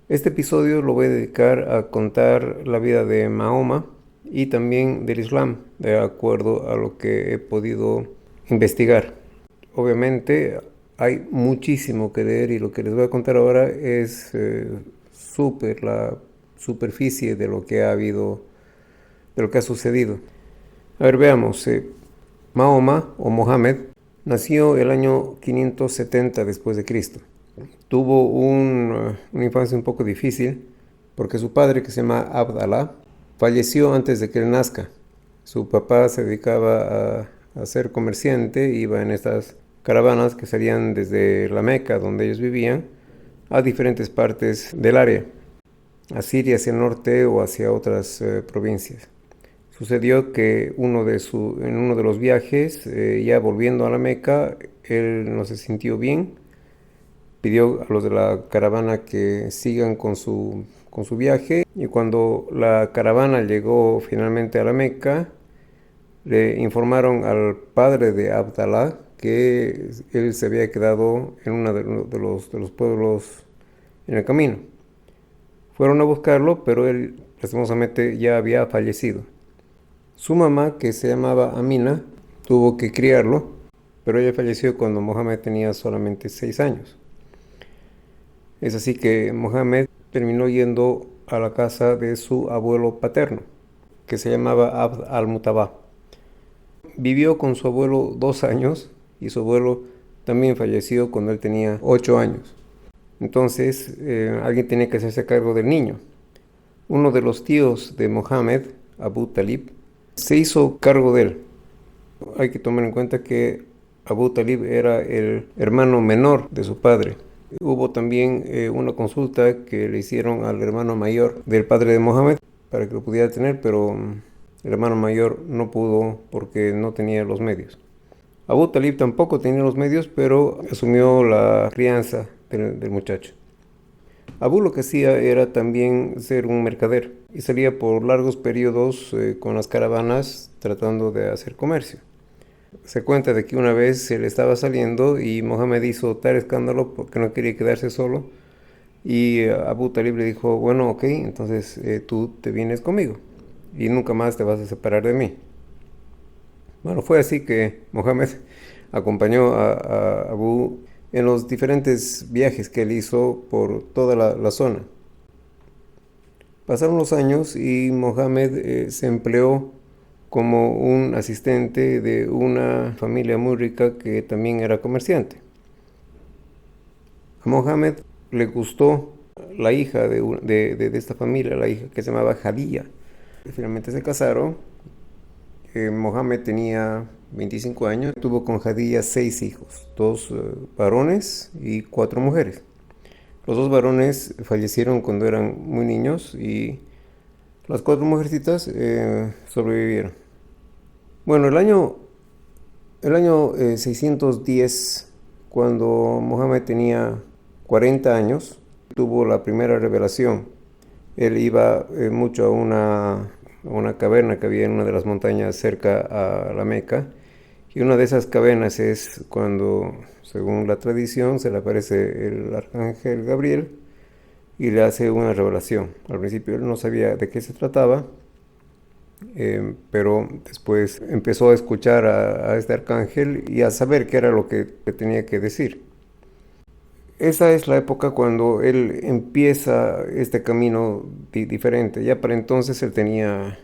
Este episodio lo voy a dedicar a contar la vida de Mahoma y también del Islam, de acuerdo a lo que he podido investigar. Obviamente hay muchísimo que leer y lo que les voy a contar ahora es la superficie de lo que ha habido, de lo que ha sucedido. A ver, veamos. Mahoma o Mohammed nació el año 570 después de Cristo. Tuvo una infancia un poco difícil porque su padre, que se llama Abdallah, falleció antes de que él nazca. Su papá se dedicaba a ser comerciante, iba en estas caravanas que salían desde la Meca, donde ellos vivían, a diferentes partes del área, a Siria hacia el norte o hacia otras provincias. Sucedió que en uno de los viajes, ya volviendo a la Meca, él no se sintió bien, pidió a los de la caravana que sigan con su viaje, y cuando la caravana llegó finalmente a la Meca, le informaron al padre de Abdallah que él se había quedado en uno de los pueblos en el camino. Fueron a buscarlo, pero él lastimosamente ya había fallecido. Su mamá, que se llamaba Amina, tuvo que criarlo, pero ella falleció cuando Mohammed tenía solamente 6 años. Es así que Mohammed terminó yendo a la casa de su abuelo paterno, que se llamaba Abd al-Mutabá. Vivió con su abuelo 2 años y su abuelo también falleció cuando él tenía 8 años. Entonces alguien tenía que hacerse cargo del niño. Uno de los tíos de Mohammed, Abu Talib, se hizo cargo de él. Hay que tomar en cuenta que Abu Talib era el hermano menor de su padre. Hubo también una consulta que le hicieron al hermano mayor del padre de Mohammed para que lo pudiera tener, pero el hermano mayor no pudo porque no tenía los medios. Abu Talib tampoco tenía los medios, pero asumió la crianza del muchacho. Abu lo que hacía era también ser un mercader y salía por largos periodos con las caravanas tratando de hacer comercio. Se cuenta de que una vez él estaba saliendo y Mohammed hizo tal escándalo porque no quería quedarse solo, y Abu Talib le dijo, bueno, ok, entonces tú te vienes conmigo y nunca más te vas a separar de mí. Bueno, fue así que Mohammed acompañó a Abu en los diferentes viajes que él hizo por toda la zona. Pasaron los años y Mohammed se empleó como un asistente de una familia muy rica que también era comerciante. A Mohammed le gustó la hija de esta familia, la hija que se llamaba Jadía. Finalmente se casaron. Mohammed tenía 25 años, tuvo con Jadía 6 hijos, 2 varones y 4 mujeres. Los 2 varones fallecieron cuando eran muy niños y las 4 mujercitas sobrevivieron. Bueno, el año 610, cuando Mohammed tenía 40 años, tuvo la primera revelación. Él iba mucho a una caverna que había en una de las montañas cerca a la Meca, y una de esas cavernas es cuando, según la tradición, se le aparece el arcángel Gabriel y le hace una revelación. Al principio él no sabía de qué se trataba, pero después empezó a escuchar a este arcángel y a saber qué era lo que tenía que decir. Esa es la época cuando él empieza este camino diferente. Ya para entonces él tenía,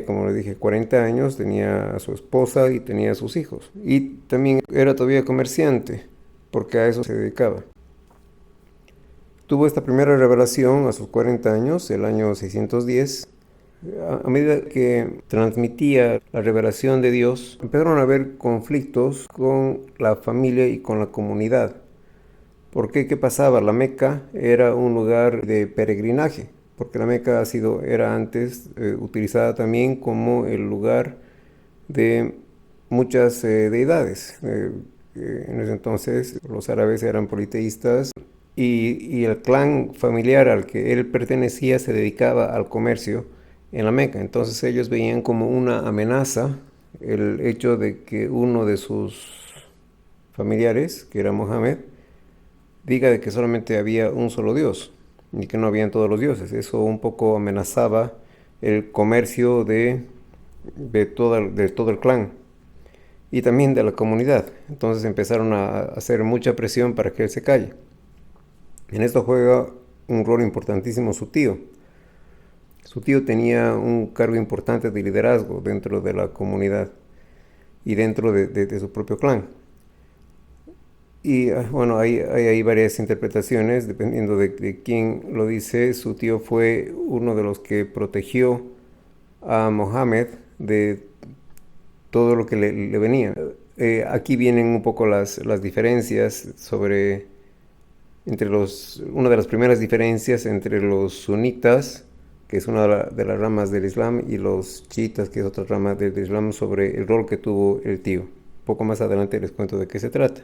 como le dije, 40 años, tenía a su esposa y tenía a sus hijos. Y también era todavía comerciante, porque a eso se dedicaba. Tuvo esta primera revelación a sus 40 años, el año 610. A medida que transmitía la revelación de Dios, empezaron a haber conflictos con la familia y con la comunidad. ¿Por qué? ¿Qué pasaba? La Meca era un lugar de peregrinaje, porque la Meca era antes utilizada también como el lugar de muchas deidades. En ese entonces los árabes eran politeístas y el clan familiar al que él pertenecía se dedicaba al comercio en la Meca. Entonces ellos veían como una amenaza el hecho de que uno de sus familiares, que era Mohammed, diga de que solamente había un solo Dios. y que no habían todos los dioses. Eso un poco amenazaba el comercio de todo el clan y también de la comunidad. Entonces empezaron a hacer mucha presión para que él se calle. En esto juega un rol importantísimo su tío. Su tío tenía un cargo importante de liderazgo dentro de la comunidad y dentro de su propio clan. Y bueno, hay varias interpretaciones, dependiendo de quién lo dice. Su tío fue uno de los que protegió a Mohammed de todo lo que le venía. Aquí vienen un poco las diferencias una de las primeras diferencias entre los sunitas, que es una de las ramas del Islam, y los chiitas, que es otra rama del Islam, sobre el rol que tuvo el tío. Un poco más adelante les cuento de qué se trata.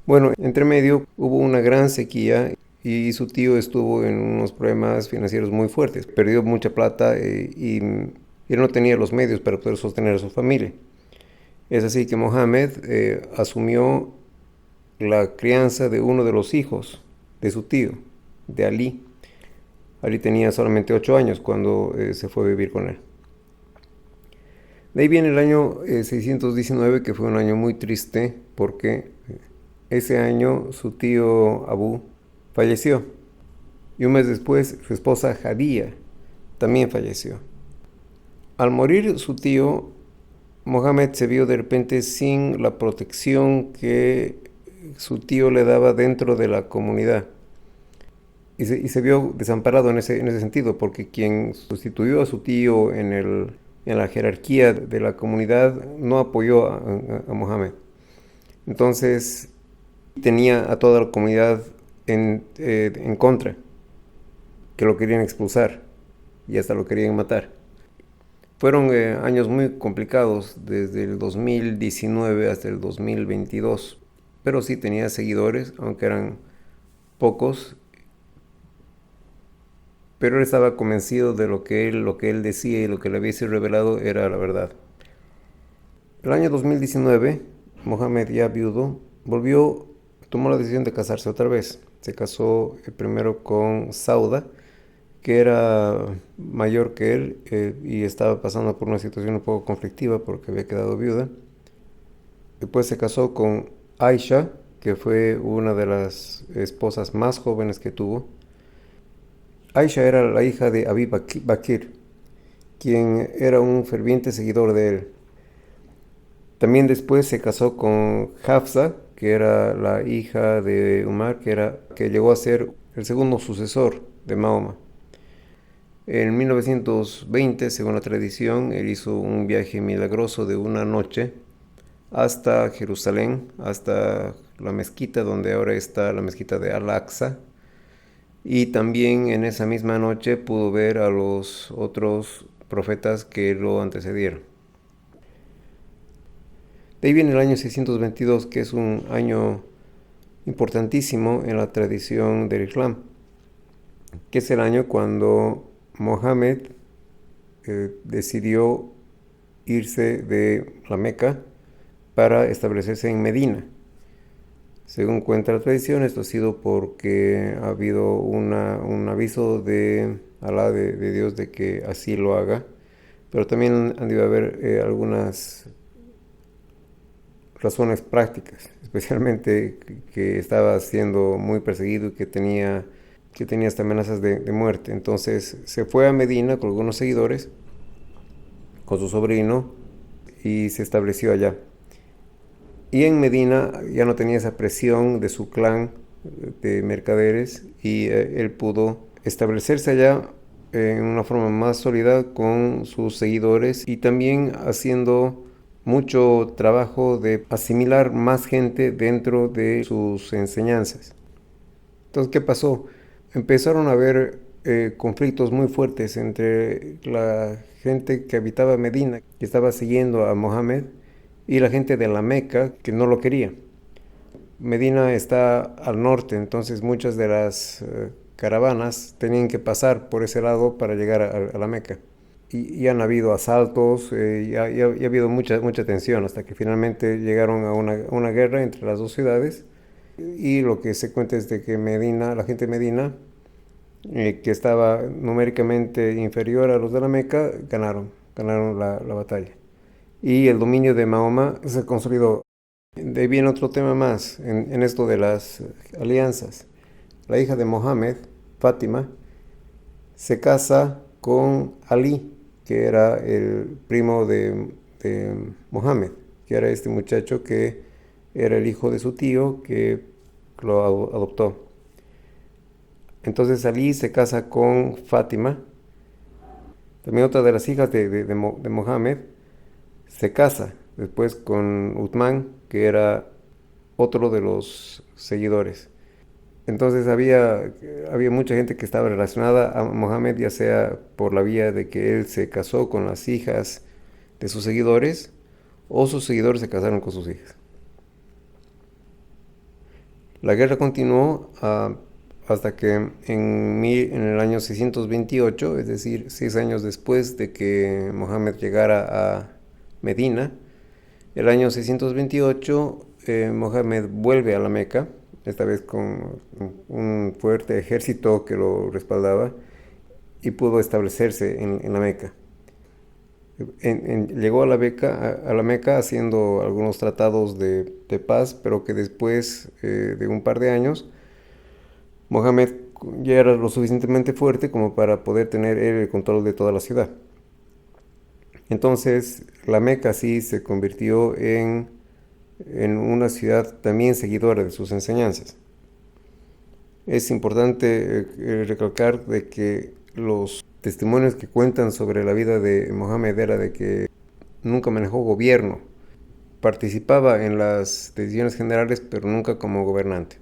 Bueno, entre medio hubo una gran sequía y su tío estuvo en unos problemas financieros muy fuertes. Perdió mucha plata y él no tenía los medios para poder sostener a su familia. Es así que Mohammed asumió la crianza de uno de los hijos de su tío, de Ali. Ali tenía solamente 8 años cuando se fue a vivir con él. De ahí viene el año 619, que fue un año muy triste porque ese año su tío Abu falleció. Y un mes después su esposa Jadía también falleció. Al morir su tío, Mohammed se vio de repente sin la protección que su tío le daba dentro de la comunidad. Y se vio desamparado en ese sentido, porque quien sustituyó a su tío en la jerarquía de la comunidad no apoyó a Mohammed. Entonces tenía a toda la comunidad en contra, que lo querían expulsar y hasta lo querían matar. Fueron años muy complicados desde el 2019 hasta el 2022, pero sí tenía seguidores, aunque eran pocos, pero él estaba convencido de lo que él decía y lo que le había sido revelado era la verdad. El año 2019, Mohammed, ya viudo, tomó la decisión de casarse otra vez. Se casó primero con Sauda, que era mayor que él y estaba pasando por una situación un poco conflictiva porque había quedado viuda. Después se casó con Aisha, que fue una de las esposas más jóvenes que tuvo. Aisha era la hija de Abi Bakr, quien era un ferviente seguidor de él. También después se casó con Hafsa, que era la hija de Umar, que llegó a ser el segundo sucesor de Mahoma. En 1920, según la tradición, él hizo un viaje milagroso de una noche hasta Jerusalén, hasta la mezquita donde ahora está la mezquita de Al-Aqsa. Y también en esa misma noche pudo ver a los otros profetas que lo antecedieron. De ahí viene el año 622, que es un año importantísimo en la tradición del Islam, que es el año cuando Mohammed decidió irse de la Meca para establecerse en Medina. Según cuenta la tradición, esto ha sido porque ha habido un aviso de Alá, de Dios, de que así lo haga, pero también han debido haber algunas razones prácticas, especialmente que estaba siendo muy perseguido y que tenía hasta amenazas de muerte. Entonces se fue a Medina con algunos seguidores, con su sobrino, y se estableció allá. Y en Medina ya no tenía esa presión de su clan de mercaderes y él pudo establecerse allá en una forma más sólida con sus seguidores y también haciendo mucho trabajo de asimilar más gente dentro de sus enseñanzas. Entonces, ¿qué pasó? Empezaron a haber conflictos muy fuertes entre la gente que habitaba Medina, que estaba siguiendo a Mohammed, y la gente de la Meca, que no lo quería. Medina está al norte, entonces muchas de las caravanas tenían que pasar por ese lado para llegar a la Meca. Y han habido asaltos, y ha habido mucha tensión, hasta que finalmente llegaron a una guerra entre las dos ciudades, Y lo que se cuenta es de que Medina, la gente de Medina, que estaba numéricamente inferior a los de la Meca, ganaron la batalla. Y el dominio de Mahoma se consolidó. De ahí viene otro tema más en esto de las alianzas. La hija de Mohammed, Fátima, se casa con Ali, que era el primo de Mohammed, que era este muchacho que era el hijo de su tío que lo adoptó. Entonces Ali se casa con Fátima, también otra de las hijas de Mohammed, se casa después con Uthman, que era otro de los seguidores. Entonces había mucha gente que estaba relacionada a Mohammed, ya sea por la vía de que él se casó con las hijas de sus seguidores o sus seguidores se casaron con sus hijas. La guerra continuó hasta que en el año 628, es decir, 6 años después de que Mohammed llegara a Medina, el año 628 Mohammed vuelve a la Meca, esta vez con un fuerte ejército que lo respaldaba, y pudo establecerse en la Meca. Llegó a la Meca haciendo algunos tratados de paz, pero que después de un par de años, Mohammed ya era lo suficientemente fuerte como para poder tener el control de toda la ciudad. Entonces la Meca sí se convirtió en una ciudad también seguidora de sus enseñanzas. Es importante recalcar de que los testimonios que cuentan sobre la vida de Mohammed era de que nunca manejó gobierno, participaba en las decisiones generales, pero nunca como gobernante.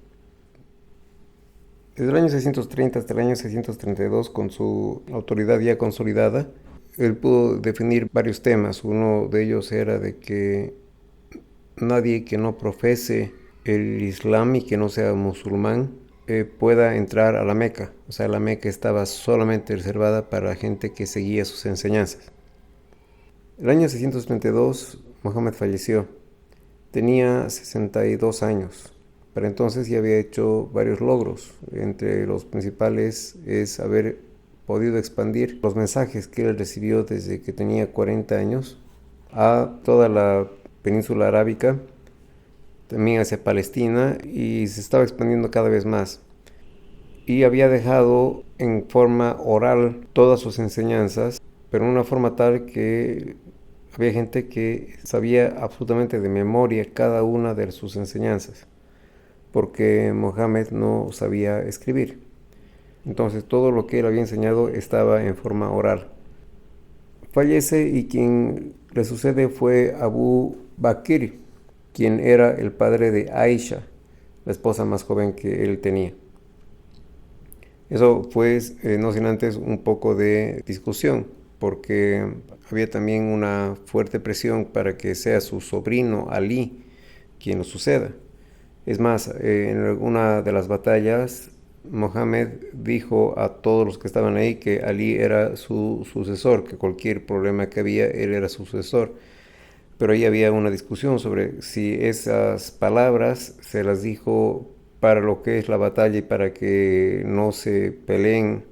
Desde el año 630 hasta el año 632, con su autoridad ya consolidada, él pudo definir varios temas. Uno de ellos era de que nadie que no profese el Islam y que no sea musulmán pueda entrar a la Meca. O sea, la Meca estaba solamente reservada para la gente que seguía sus enseñanzas. El año 632, Mohammed falleció. Tenía 62 años. Para entonces ya había hecho varios logros. Entre los principales es haber podido expandir los mensajes que él recibió desde que tenía 40 años a toda la península arábica, también hacia Palestina, y se estaba expandiendo cada vez más. Y había dejado en forma oral todas sus enseñanzas, pero en una forma tal que había gente que sabía absolutamente de memoria cada una de sus enseñanzas, porque Mohammed no sabía escribir. Entonces todo lo que él había enseñado estaba en forma oral. Fallece y quien le sucede fue Abu Bakr, quien era el padre de Aisha, la esposa más joven que él tenía. Eso fue, no sin antes, un poco de discusión, porque había también una fuerte presión para que sea su sobrino Ali quien lo suceda. Es más, en alguna de las batallas, Mohammed dijo a todos los que estaban ahí que Ali era su sucesor, que cualquier problema que había, él era su sucesor. Pero ahí había una discusión sobre si esas palabras se las dijo para lo que es la batalla y para que no se peleen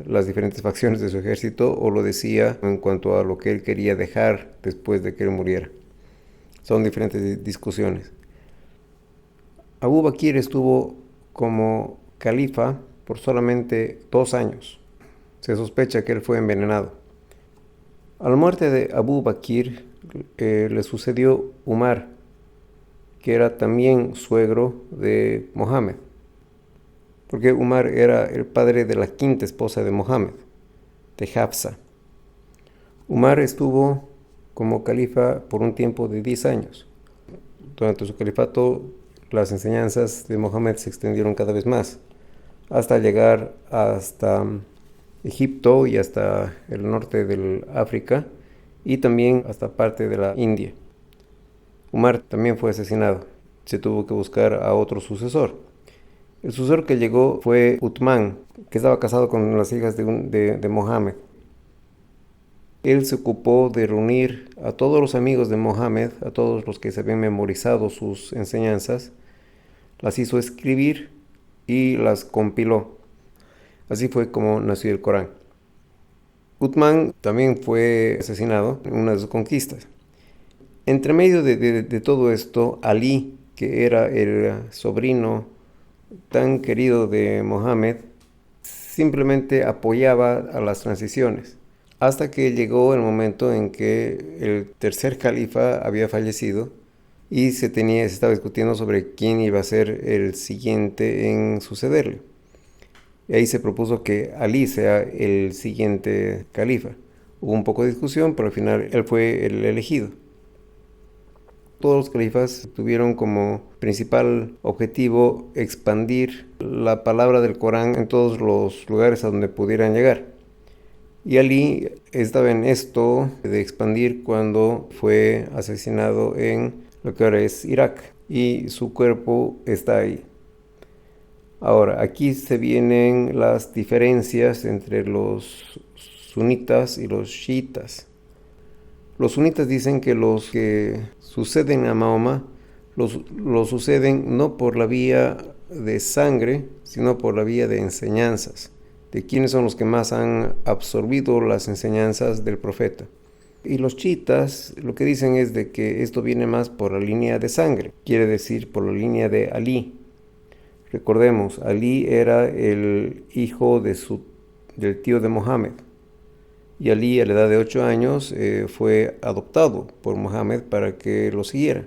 las diferentes facciones de su ejército, o lo decía en cuanto a lo que él quería dejar después de que él muriera. Son diferentes discusiones. Abu Bakr estuvo como califa por solamente 2 años. Se sospecha que él fue envenenado. A la muerte de Abu Bakr le sucedió Umar, que era también suegro de Mohammed, porque Umar era el padre de la quinta esposa de Mohammed, de Hafsa. Umar estuvo como califa por un tiempo de 10 años. Durante su califato, las enseñanzas de Mohammed se extendieron cada vez más, hasta llegar hasta Egipto y hasta el norte del África, y también hasta parte de la India. Umar también fue asesinado. Se tuvo que buscar a otro sucesor. El sucesor que llegó fue Uthman, que estaba casado con las hijas de Mohammed. Él se ocupó de reunir a todos los amigos de Mohammed, a todos los que se habían memorizado sus enseñanzas, las hizo escribir y las compiló. Así fue como nació el Corán. Uthman también fue asesinado en una de sus conquistas. Entre medio de todo esto, Ali, que era el sobrino tan querido de Mohammed, simplemente apoyaba a las transiciones, hasta que llegó el momento en que el tercer califa había fallecido y se estaba discutiendo sobre quién iba a ser el siguiente en sucederle. Y ahí se propuso que Ali sea el siguiente califa. Hubo un poco de discusión, pero al final él fue el elegido. Todos los califas tuvieron como principal objetivo expandir la palabra del Corán en todos los lugares a donde pudieran llegar. Y Ali estaba en esto de expandir cuando fue asesinado en lo que ahora es Irak, y su cuerpo está ahí. Ahora, aquí se vienen las diferencias entre los sunitas y los chiitas. Los sunitas dicen que los que suceden a Mahoma los suceden no por la vía de sangre, sino por la vía de enseñanzas, de quiénes son los que más han absorbido las enseñanzas del profeta. Y los chiitas lo que dicen es de que esto viene más por la línea de sangre, quiere decir por la línea de Ali. Recordemos, Ali era el hijo del tío de Mohammed. Y Ali, a la edad de 8 años, fue adoptado por Mohammed para que lo siguiera.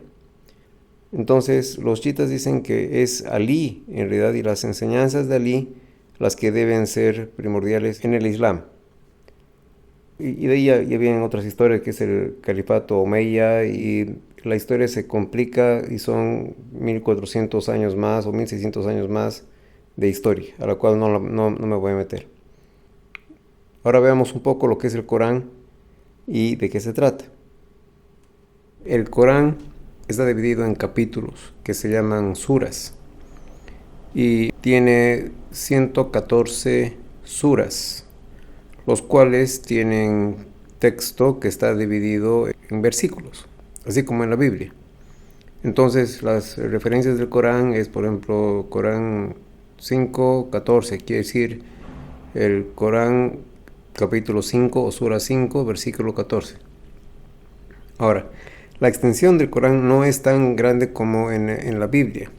Entonces, los chiitas dicen que es Ali, en realidad, y las enseñanzas de Ali, las que deben ser primordiales en el Islam. Y de ahí ya vienen otras historias, que es el califato Omeya, y la historia se complica y son 1400 años más o 1600 años más de historia, a la cual no me voy a meter. Ahora veamos un poco lo que es el Corán y de qué se trata. El Corán está dividido en capítulos que se llaman suras y tiene 114 suras, los cuales tienen texto que está dividido en versículos, así como en la Biblia. Entonces, las referencias del Corán es, por ejemplo, Corán 5:14, quiere decir el Corán capítulo 5 o sura 5, versículo 14. Ahora, la extensión del Corán no es tan grande como en la Biblia.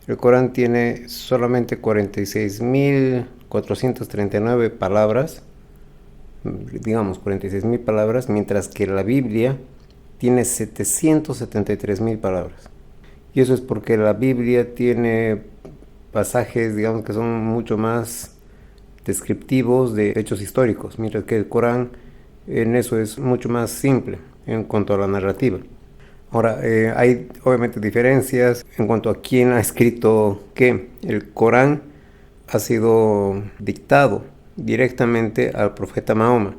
El Corán tiene solamente 46.439 palabras, digamos 46.000 palabras, mientras que la Biblia tiene 773.000 palabras. Y eso es porque la Biblia tiene pasajes, digamos, que son mucho más descriptivos de hechos históricos, mientras que el Corán en eso es mucho más simple en cuanto a la narrativa. Ahora, hay obviamente diferencias en cuanto a quién ha escrito qué. El Corán ha sido dictado directamente al profeta Mahoma,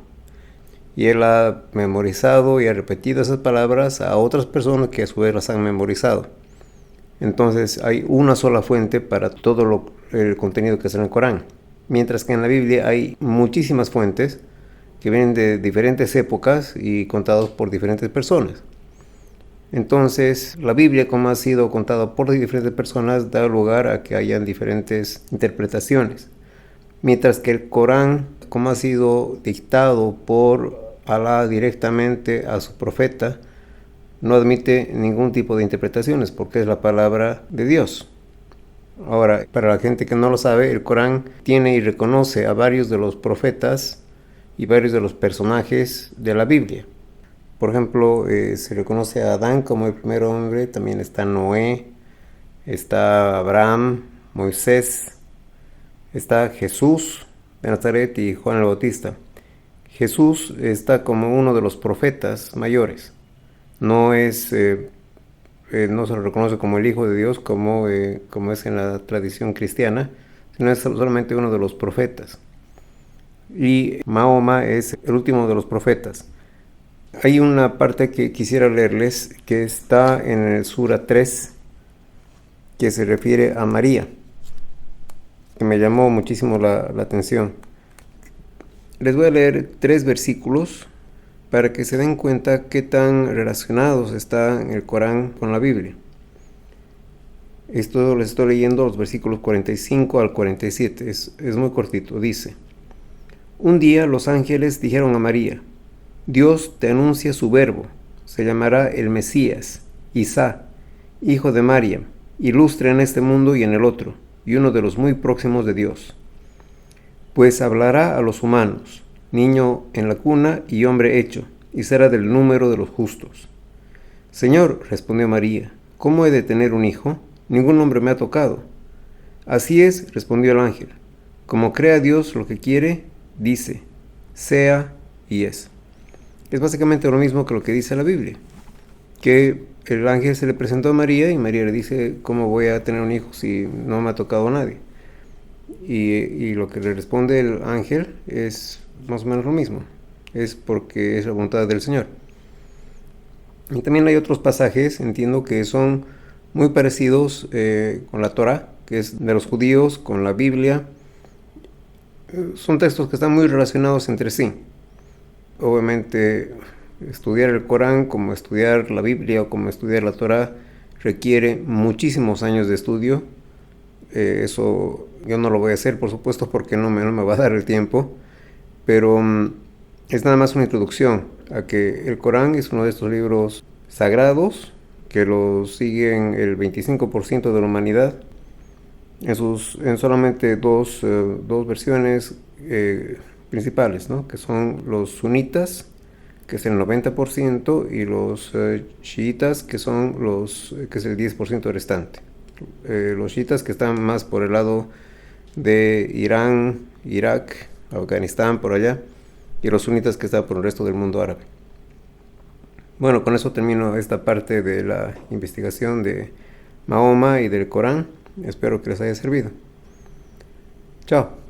y él ha memorizado y ha repetido esas palabras a otras personas que a su vez las han memorizado. Entonces hay una sola fuente para todo el contenido que está en el Corán, mientras que en la Biblia hay muchísimas fuentes que vienen de diferentes épocas y contados por diferentes personas. Entonces, la Biblia, como ha sido contada por diferentes personas, da lugar a que hayan diferentes interpretaciones. Mientras que el Corán, como ha sido dictado por Alá directamente a su profeta, no admite ningún tipo de interpretaciones porque es la palabra de Dios. Ahora, para la gente que no lo sabe, el Corán tiene y reconoce a varios de los profetas y varios de los personajes de la Biblia. Por ejemplo, se reconoce a Adán como el primer hombre, también está Noé, está Abraham, Moisés, está Jesús de Nazaret y Juan el Bautista. Jesús está como uno de los profetas mayores. No se lo reconoce como el Hijo de Dios como es en la tradición cristiana, sino es solamente uno de los profetas. Y Mahoma es el último de los profetas. Hay una parte que quisiera leerles que está en el Sura 3, que se refiere a María, que me llamó muchísimo la atención. Les voy a leer 3 versículos para que se den cuenta qué tan relacionados está el Corán con la Biblia. Esto les estoy leyendo los versículos 45 al 47, es muy cortito. Dice: un día los ángeles dijeron a María: Dios te anuncia su verbo, se llamará el Mesías, Isa, hijo de María, ilustre en este mundo y en el otro, y uno de los muy próximos de Dios. Pues hablará a los humanos, niño en la cuna y hombre hecho, y será del número de los justos. Señor, respondió María, ¿cómo he de tener un hijo? Ningún hombre me ha tocado. Así es, respondió el ángel. Como crea Dios lo que quiere, dice, sea y es. Es básicamente lo mismo que lo que dice la Biblia, que el ángel se le presentó a María y María le dice, ¿cómo voy a tener un hijo si no me ha tocado a nadie? Y lo que le responde el ángel es más o menos lo mismo, es porque es la voluntad del Señor. Y también hay otros pasajes, entiendo que son muy parecidos con la Torá, que es de los judíos, con la Biblia. Son textos que están muy relacionados entre sí. Obviamente, estudiar el Corán como estudiar la Biblia o como estudiar la Torá requiere muchísimos años de estudio. Eso yo no lo voy a hacer, por supuesto, porque no me va a dar el tiempo. Pero es nada más una introducción a que el Corán es uno de estos libros sagrados que lo siguen el 25% de la humanidad en solamente dos versiones principales, ¿no? Que son los sunitas, que es el 90%, y los chiitas, que son que es el 10% restante. Los chiitas que están más por el lado de Irán, Irak, Afganistán, por allá, y los sunitas que están por el resto del mundo árabe. Bueno, con eso termino esta parte de la investigación de Mahoma y del Corán. Espero que les haya servido. Chao.